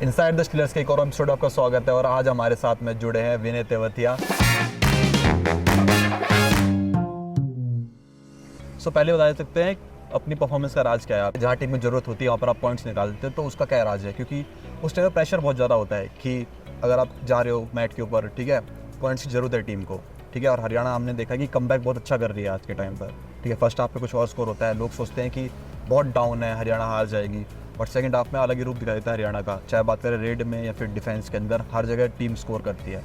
Inside the stealers के एक और एपिसोड आपका स्वागत है और आज हमारे साथ में जुड़े हैं विनय तेवतिया। पहले बता सकते हैं अपनी परफॉर्मेंस का राज क्या है? आप जहाँ टीम में जरूरत होती है वहाँ पर आप पॉइंट्स निकालते हो, तो उसका क्या राज है? क्योंकि उस टाइम पर प्रेशर बहुत ज़्यादा होता है कि अगर आप जा रहे हो मैट के ऊपर, ठीक है, पॉइंट्स की ज़रूरत है टीम को, ठीक है। और हरियाणा हमने देखा कि कमबैक बहुत अच्छा कर रही है आज के टाइम पर, ठीक है। फर्स्ट हाफ पे कुछ और स्कोर होता है, लोग सोचते हैं कि बहुत डाउन है, हरियाणा हार जाएगी, और सेकंड हाफ में अलग ही रूप दिखाई देता है हरियाणा का। चाहे बात करें रेड में या फिर डिफेंस के अंदर, हर जगह टीम स्कोर करती है।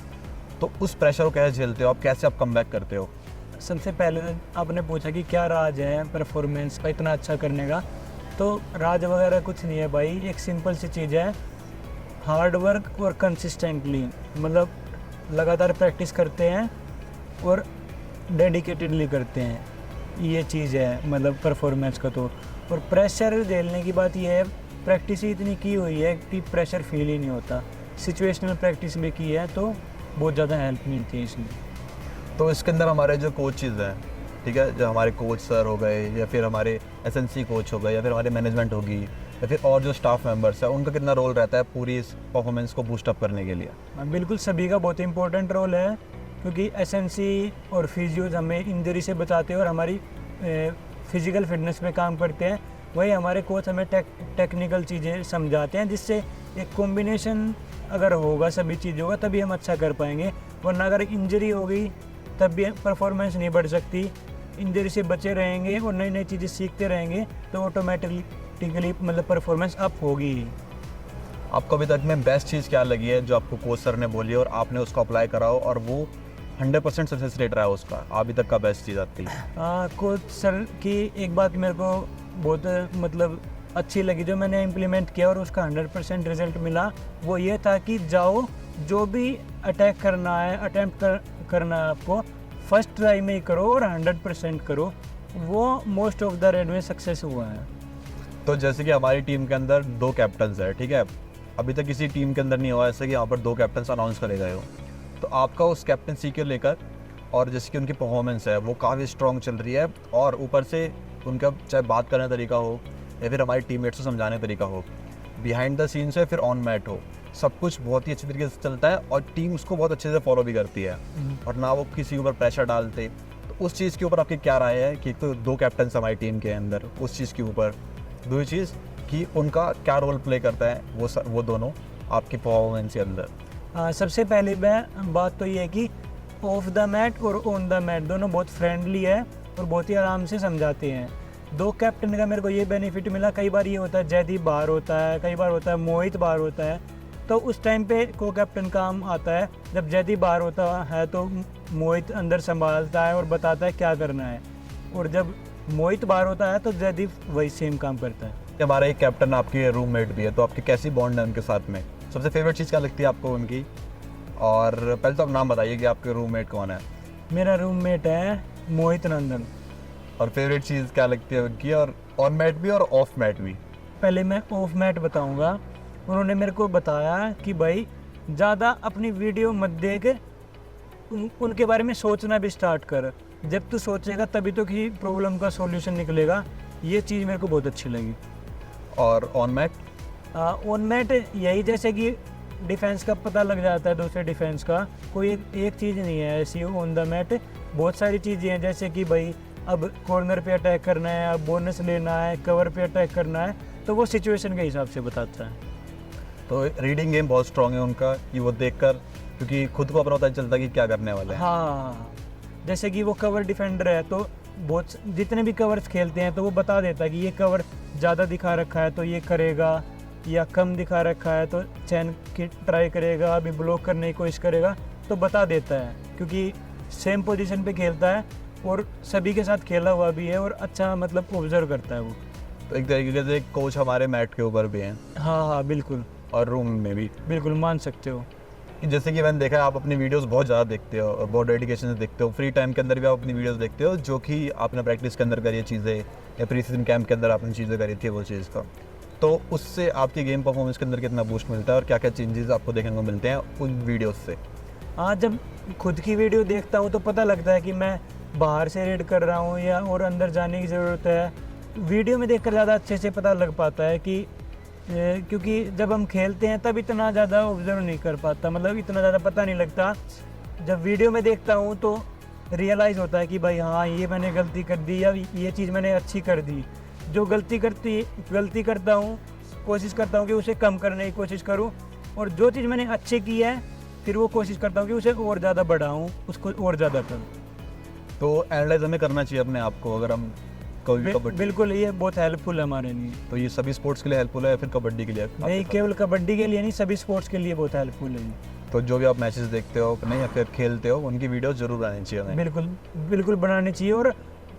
तो उस प्रेशर को कैसे झेलते हो आप, कैसे आप कमबैक करते हो? सबसे पहले आपने पूछा कि क्या राज है परफॉर्मेंस का इतना अच्छा करने का, तो राज वगैरह कुछ नहीं है भाई। एक सिंपल सी चीज़ है, हार्ड वर्क और कंसिस्टेंटली, मतलब लगातार प्रैक्टिस करते हैं और डेडिकेटेडली करते हैं, ये चीज़ है मतलब परफॉर्मेंस का। तो और प्रेशर झेलने की बात ये है, प्रैक्टिस ही इतनी की हुई है कि प्रेशर फील ही नहीं होता। सिचुएशनल प्रैक्टिस भी की है तो बहुत ज़्यादा हेल्प मिलती है इसमें। तो इसके अंदर हमारे जो कोचेज़ हैं, ठीक है, जो हमारे कोच सर हो गए या फिर हमारे एसएनसी कोच हो गए या फिर हमारे मैनेजमेंट होगी या फिर और जो स्टाफ मेंबर्स है, उनका कितना रोल रहता है पूरी इस परफॉर्मेंस को बूस्ट अप करने के लिए? बिल्कुल सभी का बहुत इंपॉर्टेंट रोल है, क्योंकि एसएनसी और फिजियोज हमें इंजरी से बचाते हैं और हमारी फिजिकल फिटनेस पे काम करते हैं। वही हमारे कोच हमें टेक्निकल चीज़ें समझाते हैं, जिससे एक कॉम्बिनेशन अगर होगा सभी चीज़ों का तभी हम अच्छा कर पाएंगे। वरना अगर इंजरी हो गई तब भी परफॉर्मेंस नहीं बढ़ सकती। इंजरी से बचे रहेंगे और नई नई चीज़ें सीखते रहेंगे तो ऑटोमेटिकली मतलब परफॉर्मेंस अप होगी ही। आपको अभी तक में बेस्ट चीज़ क्या लगी है जो आपको कोच सर ने बोली और आपने उसको अप्लाई करा हो और वो 100% सक्सेस रेट रहा है उसका? अभी तक का बेस्ट चीज़ आती है? कोच सर की एक बात मेरे को बहुत मतलब अच्छी लगी जो मैंने इम्प्लीमेंट किया और उसका 100% रिजल्ट मिला। वो ये था कि जाओ, जो भी अटैक करना है, अटैम्प्ट करना है आपको, फर्स्ट ट्राई में ही करो और 100% करो। वो मोस्ट ऑफ द रेड में सक्सेस हुआ है। तो जैसे कि हमारी टीम के अंदर 2 कैप्टन्स है, ठीक है, अभी तक किसी टीम के अंदर नहीं हुआ ऐसे कि यहाँ पर 2 कैप्टन्स अनाउंस करे गए हो। तो आपका उस कैप्टनसी को लेकर और जैसे कि उनकी परफॉर्मेंस है वो काफ़ी स्ट्रॉन्ग चल रही है, और ऊपर से उनका चाहे बात करने का तरीका हो या फिर हमारे टीममेट्स को समझाने का तरीका हो, बिहाइंड द सीन्स है फिर ऑन मैट हो, सब कुछ बहुत ही अच्छी तरीके से चलता है और टीम उसको बहुत अच्छे से फॉलो भी करती है और ना वो किसी के ऊपर प्रेशर डालते। तो उस चीज़ के ऊपर आपकी क्या राय है कि तो 2 कैप्टन हमारी टीम के अंदर, उस चीज़ के ऊपर दूसरी चीज़ कि उनका क्या रोल प्ले करता है वो दोनों आपकी परफॉर्मेंस के अंदर? सबसे पहली बात तो ये है कि ऑफ द मैट और ऑन द मैट दोनों बहुत फ्रेंडली है और बहुत ही आराम से समझाते हैं। 2 कैप्टन का मेरे को ये बेनिफिट मिला, कई बार ये होता है जयदीप बाहर होता है, कई बार होता है मोहित बाहर होता है, तो उस टाइम पे को कैप्टन काम आता है। जब जयदीप बाहर होता है तो मोहित अंदर संभालता है और बताता है क्या करना है, और जब मोहित बाहर होता है तो जयदीप वही सेम काम करता है। हमारा एक कैप्टन आपकी रूममेट भी है, तो आपकी कैसी बॉन्ड है उनके साथ में? सबसे फेवरेट चीज़ क्या लगती है आपको उनकी? और पहले तो आप नाम बताइए कि आपके रूममेट कौन है? मेरा रूममेट है मोहित नंदन। और फेवरेट चीज़ क्या लगती है उनकी, और ऑन मैट भी और ऑफ मैट भी? पहले मैं ऑफ मैट बताऊंगा। उन्होंने मेरे को बताया कि भाई ज़्यादा अपनी वीडियो मत देख, उनके बारे में सोचना भी स्टार्ट कर। जब तू सोचेगा तभी तो किसी प्रॉब्लम का सॉल्यूशन निकलेगा। ये चीज़ मेरे को बहुत अच्छी लगी। और ऑन मैट? ऑन मैट यही, जैसे कि डिफेंस का पता लग जाता है दूसरे डिफेंस का, कोई एक चीज़ नहीं है ऐसी ऑन द मैट। बहुत सारी चीज़ें हैं, जैसे कि भाई अब कॉर्नर पे अटैक करना है, अब बोनस लेना है, कवर पे अटैक करना है, तो वो सिचुएशन के हिसाब से बताता है। तो रीडिंग गेम बहुत स्ट्रॉन्ग है उनका कि वो देखकर, क्योंकि खुद को अपना पता चलता कि क्या करने वाले हैं। हाँ, जैसे कि वो कवर डिफेंडर है तो बहुत जितने भी कवर्स खेलते हैं तो वो बता देता है कि ये कवर ज़्यादा दिखा रखा है तो ये करेगा, या कम दिखा रखा है तो चैन की ट्राई करेगा, अभी ब्लॉक करने की कोशिश करेगा, तो बता देता है, क्योंकि सेम पोजीशन पे खेलता है और सभी के साथ खेला हुआ भी है और अच्छा मतलब ऑब्जर्व करता है वो। तो एक तरीके से कोच हमारे मैट के ऊपर भी हैं। हाँ, बिल्कुल, और रूम में भी बिल्कुल मान सकते हो। जैसे कि मैंने देखा है आप अपनी वीडियोस बहुत ज़्यादा देखते हो, बहुत डेडिकेशन से देखते हो, फ्री टाइम के अंदर भी आप अपनी वीडियोस देखते हो, जो कि आपने प्रैक्टिस के अंदर करी चीज़ें या प्री सीजन कैंप के अंदर आपने चीज़ें करी थी वो चीज़ का। तो उससे आपकी गेम परफॉर्मेंस के अंदर कितना बूस्ट मिलता है और क्या क्या चेंजेस आपको देखने को मिलते हैं उन वीडियोस से? हाँ, जब खुद की वीडियो देखता हूँ तो पता लगता है कि मैं बाहर से रेड कर रहा हूँ या और अंदर जाने की ज़रूरत है। वीडियो में देखकर ज़्यादा अच्छे से पता लग पाता है कि क्योंकि जब हम खेलते हैं तब इतना ज़्यादा ऑब्जर्व नहीं कर पाता, मतलब इतना ज़्यादा पता नहीं लगता। जब वीडियो में देखता हूँ तो रियलाइज़ होता है कि भाई हाँ ये मैंने गलती कर दी या ये चीज़ मैंने अच्छी कर दी। जो गलती करता हूँ कोशिश करता हूँ कि उसे कम करने की कोशिश करूँ, और जो चीज़ मैंने अच्छी की है फिर वो कोशिश करता हूँ कि उसे और ज़्यादा बढ़ाऊँ, उसको और ज़्यादा करूँ। तो एनालाइज हमें करना चाहिए अपने आप को, अगर हम कभी कबड्डी, बिल्कुल, ये बहुत हेल्पफुल है हमारे लिए। तो ये सभी स्पोर्ट्स के लिए हेल्पफुल है या फिर कबड्डी के लिए? नहीं, केवल कबड्डी के लिए नहीं, सभी स्पोर्ट्स के लिए बहुत हेल्पफुल है ये। तो जो भी आप मैचेस देखते हो नहीं या फिर खेलते हो उनकी वीडियो जरूर आनी चाहिए हमें। बिल्कुल बिल्कुल बनानी चाहिए, और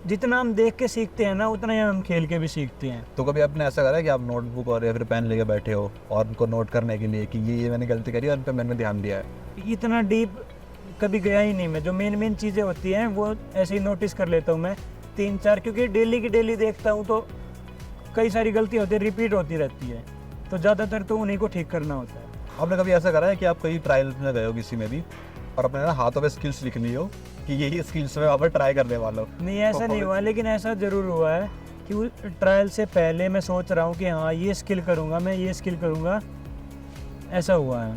जितना हम देख के सीखते हैं ना उतना ही हम खेल के भी सीखते हैं। तो कभी आपने ऐसा करा है कि आप नोटबुक और या फिर पेन लेके बैठे हो और उनको नोट करने के लिए कि ये मैंने गलती करी और उन पर मैंने ध्यान दिया है? इतना डीप कभी गया ही नहीं मैं, जो मेन चीज़ें होती हैं वो ऐसे ही नोटिस कर लेता हूँ मैं 3-4, क्योंकि डेली की डेली देखता हूँ तो कई सारी गलतियाँ होती है, रिपीट होती रहती है, तो ज़्यादातर तो उन्हीं को ठीक करना होता है। आपने कभी ऐसा करा है कि आप कहीं ट्रायल में गए हो किसी में भी और अपने ना हाथों पे स्किल्स लिख ली हो कि यही स्किल्स में वहाँ पर ट्राई करने वाला हूँ? नहीं, ऐसा नहीं हुआ, लेकिन ऐसा ज़रूर हुआ है कि वो ट्रायल से पहले मैं सोच रहा हूँ कि हाँ ये स्किल करूँगा, मैं ये स्किल करूँगा, ऐसा हुआ है,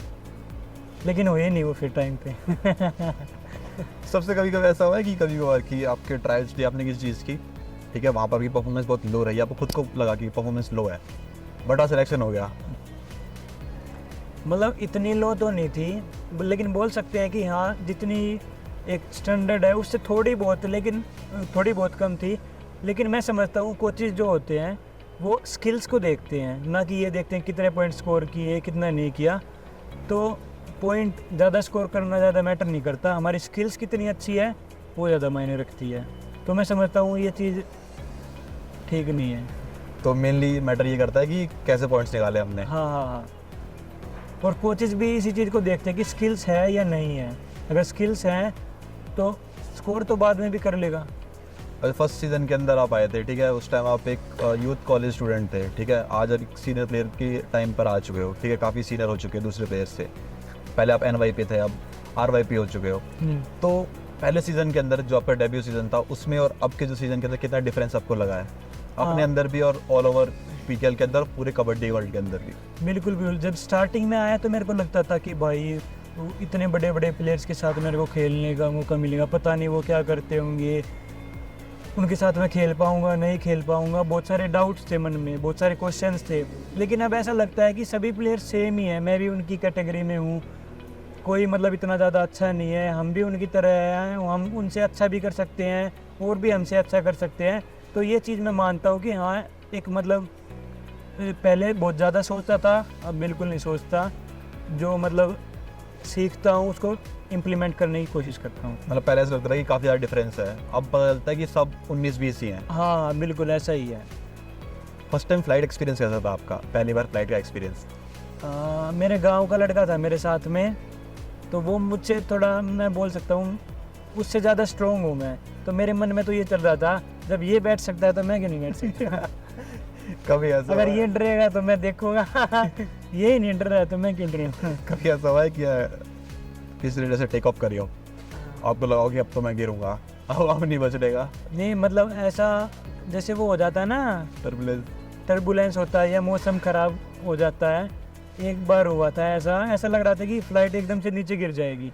लेकिन हुए नहीं वो फिर टाइम पे। सबसे कभी कभी ऐसा हुआ है कि कभी कभार कि आपके ट्रायल्स दी आपने किसी चीज़ की, ठीक है, वहाँ पर की परफॉर्मेंस बहुत लो रही, आपको खुद को लगा कि परफॉर्मेंस लो है बट हाँ सिलेक्शन हो गया? मतलब इतनी लो तो नहीं थी, लेकिन बोल सकते हैं कि हाँ जितनी एक स्टैंडर्ड है उससे थोड़ी बहुत कम थी। लेकिन मैं समझता हूँ कोचेज जो होते हैं वो स्किल्स को देखते हैं, ना कि ये देखते हैं कितने पॉइंट स्कोर किए कितना नहीं किया। तो पॉइंट ज़्यादा स्कोर करना ज़्यादा मैटर नहीं करता, हमारी स्किल्स कितनी अच्छी है वो ज़्यादा मायने रखती है। तो मैं समझता हूँ ये चीज़ ठीक नहीं है। तो मेनली मैटर ये करता है कि कैसे पॉइंट्स निकाले हमने। हाँ। और कोचेज भी इसी चीज़ को देखते हैं कि स्किल्स है या नहीं है। अगर स्किल्स हैं तो स्कोर तो बाद में भी कर लेगा। फर्स्ट सीज़न के अंदर आप आए थे, ठीक है, उस टाइम आप एक यूथ कॉलेज स्टूडेंट थे, ठीक है, आज एक सीनियर प्लेयर के टाइम पर आ चुके हो, ठीक है, काफ़ी सीनियर हो चुके हो दूसरे प्लेयर से। पहले आप NY पे थे, अब RY हो चुके हो। तो पहले सीज़न के अंदर जो आपका डेब्यू सीज़न था उसमें और अब के जो सीज़न के अंदर कितना डिफरेंस आपको लगा है अपने अंदर भी और ऑल ओवर PKL के अंदर, पूरे कबड्डी वर्ल्ड के अंदर भी? बिल्कुल। जब स्टार्टिंग में आया तो मेरे को लगता था कि भाई इतने बड़े प्लेयर्स के साथ मेरे को खेलने का मौका मिलेगा, पता नहीं वो क्या करते होंगे, उनके साथ मैं खेल पाऊंगा नहीं खेल पाऊंगा, बहुत सारे डाउट्स थे मन में, बहुत सारे क्वेश्चंस थे। लेकिन अब ऐसा लगता है कि सभी प्लेयर्स सेम ही हैं, मैं भी उनकी कैटेगरी में हूँ, कोई मतलब इतना ज़्यादा अच्छा नहीं है, हम भी उनकी तरह हैं, हम उनसे अच्छा भी कर सकते हैं और भी हमसे अच्छा कर सकते हैं। तो ये चीज़ मैं मानता हूँ कि हाँ एक मतलब पहले बहुत ज़्यादा सोचता था, अब बिल्कुल नहीं सोचता, जो मतलब सीखता हूँ उसको इम्प्लीमेंट करने की कोशिश करता हूँ। मतलब पहले ऐसा लगता था कि काफ़ी ज़्यादा डिफरेंस है, अब पता चलता है कि सब 19-20 ही हैं। हाँ बिल्कुल ऐसा ही है। फर्स्ट टाइम फ्लाइट एक्सपीरियंस कैसा था आपका, पहली बार फ्लाइट का एक्सपीरियंस? मेरे गांव का लड़का था मेरे साथ में, तो वो मुझसे थोड़ा, मैं बोल सकता हूँ उससे ज़्यादा स्ट्रॉन्ग हूँ मैं, तो मेरे मन में तो ये चल रहा था जब ये बैठ सकता है तो मैं क्यों नहीं बैठ सकता। कभी ऐसा अगर ये डरेगा तो मैं देखूंगा, ये ही नहीं डर रहा है तो मैं क्यों डरूँ। कभी ऐसा हुआ है कि किसी ने जैसे टेक ऑफ करी हो, आपको लगा हो कि अब तो मैं गिरूंगा, अब नहीं बचेगा? नहीं मतलब ऐसा जैसे वो हो जाता है ना, टर्बुलेंस होता है या मौसम ख़राब हो जाता है। एक बार हुआ था ऐसा लग रहा था कि फ़्लाइट एकदम से नीचे गिर जाएगी,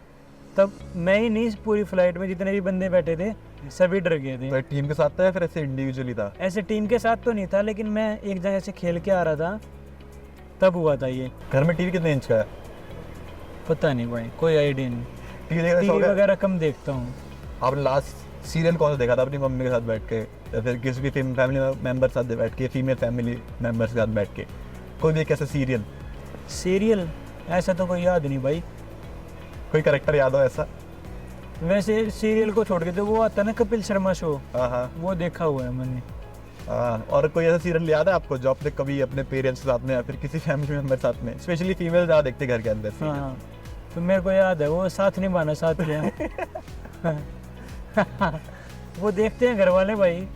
तब मैं ही नहीं पूरी फ्लाइट में जितने भी बंदे बैठे थे सभी डर गए थे। तो टीम के साथ था या फिर ऐसे इंडिविजुअली था? ऐसे टीम के साथ तो नहीं था, लेकिन मैं एक जगह से खेल के आ रहा था तब हुआ था ये। घर में टीवी कितने इंच का है? पता नहीं भाई, कोई आइडिया नहीं, टीवी वगैरह कम देखता हूँ। आपने लास्ट सीरियल कौन सा देखा था अपनी मम्मी के साथ बैठ के या फिर किसी भी फैमिली मेम्बर साथ बैठ के, फीमेल फैमिली मेम्बर्स के साथ बैठ के, कोई भी एक ऐसा सीरियल? ऐसा तो कोई याद नहीं भाई। कोई कैरेक्टर याद हो ऐसा? वैसे सीरियल को छोड़ के तो वो आता है ना कपिल शर्मा शो, हाँ, वो देखा हुआ है मैंने। और कोई ऐसा सीरियल याद है आपको जो आपने कभी अपने पेरेंट्स के साथ में या फिर किसी फैमिली मेम्बर साथ में, स्पेशली फीमेल ज़्यादा देखते घर के अंदर? हाँ, तो मेरे को याद है वो साथ निभाना साथ में। वो देखते हैं घर वाले भाई।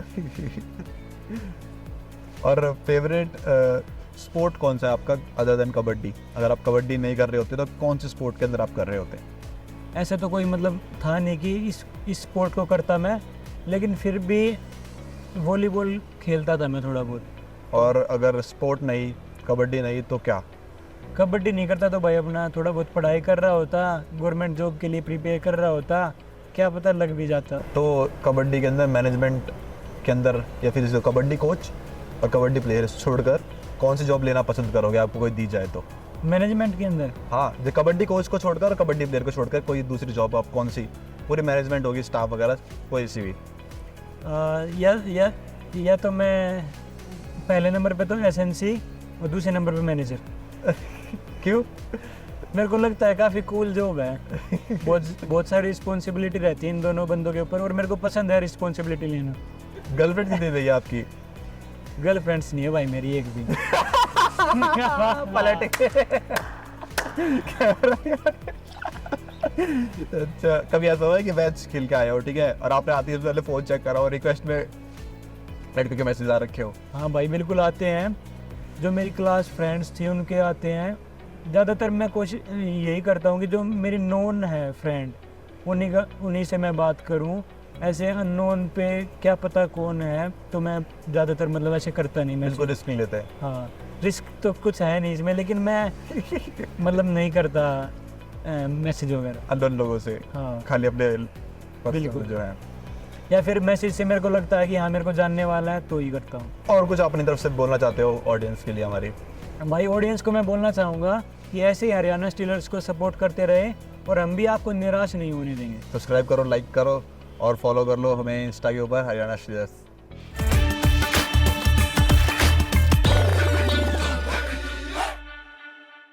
और फेवरेट स्पोर्ट कौन सा है आपका अदर देन कबड्डी? अगर आप कबड्डी नहीं कर रहे होते तो कौन से स्पोर्ट के अंदर आप कर रहे होते? ऐसा तो कोई मतलब था नहीं कि इस स्पोर्ट को करता मैं, लेकिन फिर भी वॉलीबॉल खेलता था मैं थोड़ा बहुत। और अगर स्पोर्ट नहीं कबड्डी नहीं तो क्या? कबड्डी नहीं करता तो भाई अपना थोड़ा बहुत पढ़ाई कर रहा होता, गवर्नमेंट जॉब के लिए प्रिपेयर कर रहा होता, क्या पता लग भी जाता। तो कबड्डी के अंदर मैनेजमेंट के अंदर या फिर जो कबड्डी कोच और कबड्डी प्लेयर्स छोड़कर कौन सी जॉब लेना पसंद करोगे आपको कोई दी जाए तो? मैनेजमेंट के अंदर हाँ, जो कबड्डी कोच को छोड़कर और कबड्डी प्लेयर को छोड़कर कोई दूसरी जॉब आप कौन सी? पूरी मैनेजमेंट होगी, स्टाफ वगैरह, कोई सी भी। या तो मैं पहले नंबर पे तो एसएनसी और दूसरे नंबर पे मैनेजर। क्यों? मेरे को लगता है काफ़ी कूल जॉब है। बहुत सारी रिस्पॉन्सिबिलिटी रहती है इन दोनों बंदों के ऊपर और मेरे को पसंद है रिस्पॉन्सिबिलिटी लेना। गर्लफ्रेंड कितनी रही है आपकी? गर्लफ्रेंड्स नहीं है भाई मेरी एक भी। पलट के। अच्छा, कभी ऐसा हुआ है कि मैच खेल के आए हो, ठीक है, और आपने आते ही पहले फ़ोन चेक करा और रिक्वेस्ट में लड़के के मैसेज आ रखे हो? हाँ भाई बिल्कुल आते हैं, जो मेरी क्लास फ्रेंड्स थी उनके आते हैं। ज़्यादातर मैं कोशिश यही करता हूँ कि जो मेरी नोन है फ्रेंड उन्हीं से मैं बात करूँ। ऐसे अननोन पे क्या पता कौन है, तो मैं ज़्यादातर मतलब ऐसे करता नहीं। मैं बिल्कुल रिस्क नहीं लेते। हाँ, रिस्क तो कुछ है नहीं इसमें, लेकिन मैं मतलब नहीं करता मैसेज वगैरह अननोन लोगों से। हाँ खाली अपने बिल्कुल। जो है, या फिर मैसेज से मेरे को लगता है कि हाँ मेरे को जानने वाला है तो ही करता हूँ। और कुछ अपनी तरफ से बोलना चाहते हो ऑडियंस के लिए हमारी? भाई ऑडियंस को मैं बोलना चाहूँगा कि ऐसे ही हरियाणा स्टीलर्स को सपोर्ट करते रहे और हम भी आपको निराश नहीं होने देंगे। सब्सक्राइब करो, लाइक करो और फॉलो कर लो हमें इंस्टा के ऊपर, हरियाणा स्टीलर्स।